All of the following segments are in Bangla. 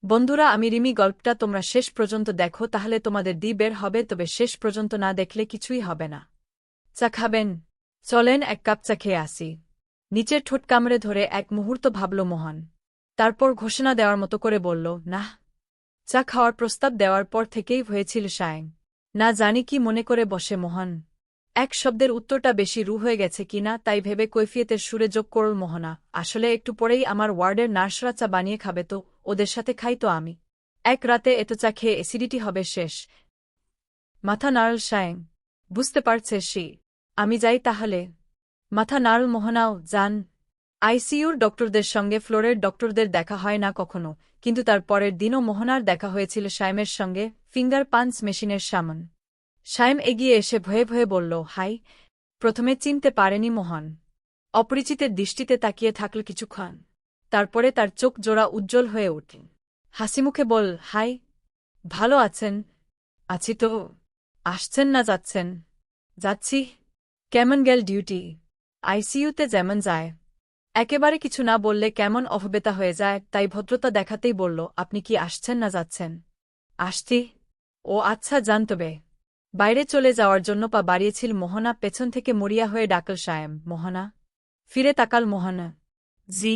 বন্ধুরা, আমি রিমি। গল্পটা তোমরা শেষ পর্যন্ত দেখো, তাহলে তোমাদের বের হবে, তবে শেষ পর্যন্ত না দেখলে কিছুই হবে না। চা খাবেন? চলেন এক কাপ চা খেয়ে আসি। নিচের ঠোঁট কামড়ে ধরে এক মুহূর্ত ভাবল মোহন। তারপর ঘোষণা দেওয়ার মতো করে বলল, না। চা খাওয়ার প্রস্তাব দেওয়ার পর থেকেই হয়েছিল সায়ং। না জানি কি মনে করে বসে মোহন। এক শব্দের উত্তরটা বেশি রু হয়ে গেছে কিনা তাই ভেবে কৈফিয়তের সুরে যোগ করল মোহনা, আসলে একটু পরেই আমার ওয়ার্ডের নার্সরা চা বানিয়ে খাবে, তো ওদের সাথে খাই তো আমি। এক রাতে এত চা খেয়ে অ্যাসিডিটি হবে শেষ। মাথা নাড়ল সায়ং। বুঝতে পারছে সে। আমি যাই তাহলে। মাথা নাড়ল মোহনাও। যান। আইসিইউর ডক্টরদের সঙ্গে ফ্লোরের ডক্টরদের দেখা হয় না কখনো, কিন্তু তার পরের দিনও মোহনার দেখা হয়েছিল সাইমের সঙ্গে, ফিঙ্গার পাঞ্চ মেশিনের সামন। সাইম এগিয়ে এসে ভয়ে ভয়ে বলল, হাই। প্রথমে চিনতে পারেনি মোহন। অপরিচিতের দৃষ্টিতে তাকিয়ে থাকল কিছুক্ষণ। তারপরে তার চোখ জোড়া উজ্জ্বল হয়ে উঠল। হাসিমুখে বল, হাই। ভালো আছেন? আছি তো। আসছেন না যাচ্ছেন? যাচ্ছি। কেমন গেল ডিউটি? আইসিইউতে যেমন যায়। একেবারে কিছু না বললে কেমন অভবেতা হয়ে যায়, তাই ভদ্রতা দেখাতেই বলল, আপনি কি আসছেন না যাচ্ছেন? আসছি। ও আচ্ছা, যান তবে। বাইরে চলে যাওয়ার জন্য পা বাড়িয়েছিল মোহনা, পেছন থেকে মরিয়া হয়ে ডাকল সায়েম, মোহনা। ফিরে তাকাল মোহনা। জি।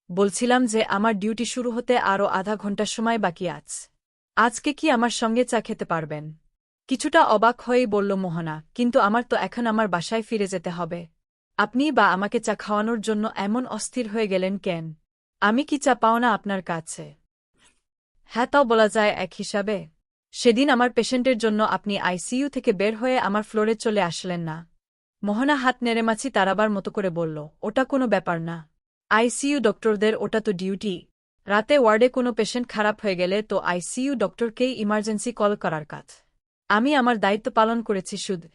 বলছিলাম যে আমার ডিউটি শুরু হতে আরও আধা ঘন্টা সময় বাকি আছে। আজকে কি আমার সঙ্গে চা খেতে পারবেন? কিছুটা অবাক হয়েই বলল মোহনা, কিন্তু আমার তো এখন আমার বাসায় ফিরে যেতে হবে। আপনি বা আমাকে চা খাওয়ানোর জন্য এমন অস্থির হয়ে গেলেন কেন? আমি কি চা পাও না আপনার কাছে? হ্যাঁ, তাও বলা যায় এক হিসাবে। সেদিন আমার পেশেন্টের জন্য আপনি আইসিইউ থেকে বের হয়ে আমার ফ্লোরে চলে আসলেন না। মোহনা হাত নেড়েমাছি তাড়াবার মতো করে বলল, ওটা কোনো ব্যাপার না। আইসিইউ ডক্টরদের ওটা তো ডিউটি। রাতে ওয়ার্ডে কোনো পেশেন্ট খারাপ হয়ে গেলে তো আইসিইউ ডক্টরকেই ইমার্জেন্সি কল করার কাজ। আমি আমার দায়িত্ব পালন করেছি শুধু।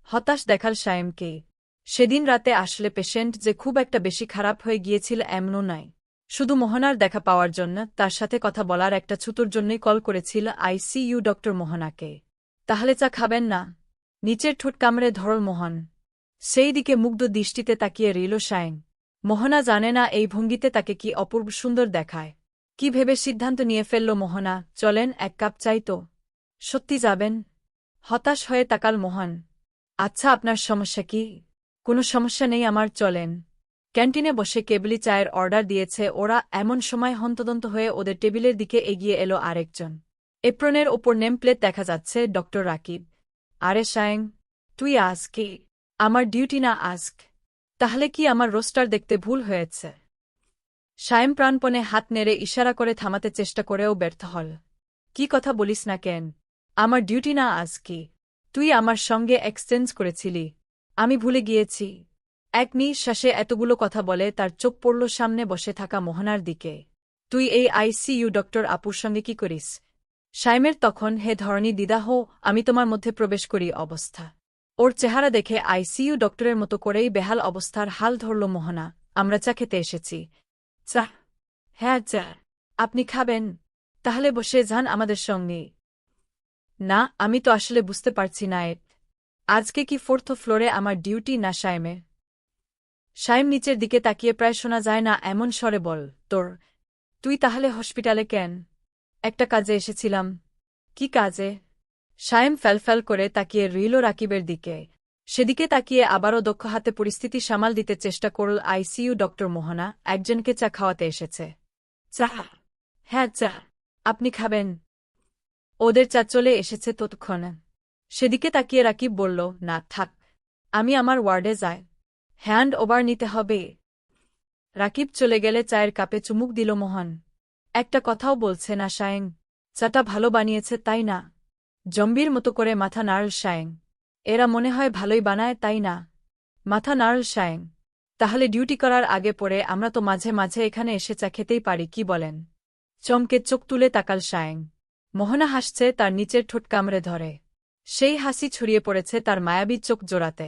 হতাশ দেখাল সায়েমকে। সেদিন রাতে আসলে পেশেন্ট যে খুব একটা বেশি খারাপ হয়ে গিয়েছিল এমনও নাই। শুধু মোহনার দেখা পাওয়ার জন্য, তার সাথে কথা বলার একটা ছুতোর জন্যই কল করেছিল আইসিইউ ডক্টর মোহনাকে। তাহলে চা খাবেন না? নিচের ঠোঁট কামড়ে ধরল মোহন। সেই দিকে মুগ্ধ দৃষ্টিতে তাকিয়ে রইল সায়ং। মোহনা জানে না এই ভঙ্গিতে তাকে কি অপূর্ব সুন্দর দেখায়। কি ভেবে সিদ্ধান্ত নিয়ে ফেলল মোহনা, চলেন এক কাপ চাই তো। সত্যি যাবেন? হতাশ হয়ে তাকাল মোহন। আচ্ছা, আপনার সমস্যা কি? কোনো সমস্যা নেই আমার, চলেন। ক্যান্টিনে বসে কেবলি চায়ের অর্ডার দিয়েছে ওরা, এমন সময় হন্তদন্ত হয়ে ওদের টেবিলের দিকে এগিয়ে এলো আরেকজন। এপ্রনের ওপর নেম প্লেট দেখা যাচ্ছে ডক্টর রাকিব। আরে সায়ং, তুই আজকে? আমার ডিউটি না আজক। তাহলে কি আমার রোস্টার দেখতে ভুল হয়েছে? সায়েম প্রাণপণে হাত নেড়ে ইশারা করে থামাতে চেষ্টা করেও ব্যর্থ হল। কি কথা বলিস না কেন? আমার ডিউটি না আজকে। তুই আমার সঙ্গে এক্সচেঞ্জ করেছিলি। আমি ভুলে গিয়েছি। এক নিঃশ্বাসে এতগুলো কথা বলে তার চোখ পড়ল সামনে বসে থাকা মোহনার দিকে। তুই এই আইসিইউ ডক্টর আপুর সঙ্গে কি করিস? সাইমের তখন হে ধরনী দ্বিধাহ, আমি তোমার মধ্যে প্রবেশ করি অবস্থা। ওর চেহারা দেখে আইসিইউ ডক্টরের মতো করেই বেহাল অবস্থার হাল ধরল মোহনা। আমরা চা খেতে এসেছি। চা? হ্যাঁ চা। আপনি খাবেন? তাহলে বসে যান আমাদের সঙ্গে। না, আমি তো আসলে বুঝতে পারছি না আজকে কি ফোর্থ ফ্লোরে আমার ডিউটি না সাইমে? সাইম নিচের দিকে তাকিয়ে প্রায় শোনা যায় না এমন স্বরে বল, তোর। তুই তাহলে হসপিটালে কেন? একটা কাজে এসেছিলাম। কি কাজে? সায়েম ফ্যালফ্যাল করে তাকিয়ে রইল রাকিবের দিকে। সেদিকে তাকিয়ে আবারও দক্ষ হাতে পরিস্থিতি সামাল দিতে চেষ্টা করল আইসিইউ ডক্টর মোহনা, একজনকে চা খাওয়াতে এসেছে। চা? হ্যাঁ চা। আপনি খাবেন? ওদের চা চলে এসেছে ততক্ষণে। সেদিকে তাকিয়ে রাকিব বলল, না থাক। আমি আমার ওয়ার্ডে যাই। হ্যান্ড ওভার নিতে হবে। রাকিব চলে গেলে চায়ের কাপে চুমুক দিল মোহন। একটা কথাও বলছে না সায়েং। চাটা ভালো বানিয়েছে তাই না? জম্বির মতো করে মাথা নাড়ল সায়েং। এরা মনে হয় ভালোই বানায় তাই না? মাথা নাড়ল সায়েং। তাহলে ডিউটি করার আগে পরে আমরা তো মাঝে মাঝে এখানে এসে চা খেতেই পারি, কি বলেন? চমকে চোখ তুলে তাকাল সায়েং। মোহনা হাসছে, তার নিচের ঠোঁট কামড়ে ধরে। সেই হাসি ছড়িয়ে পড়েছে তার মায়াবী চোখ জোড়াতে।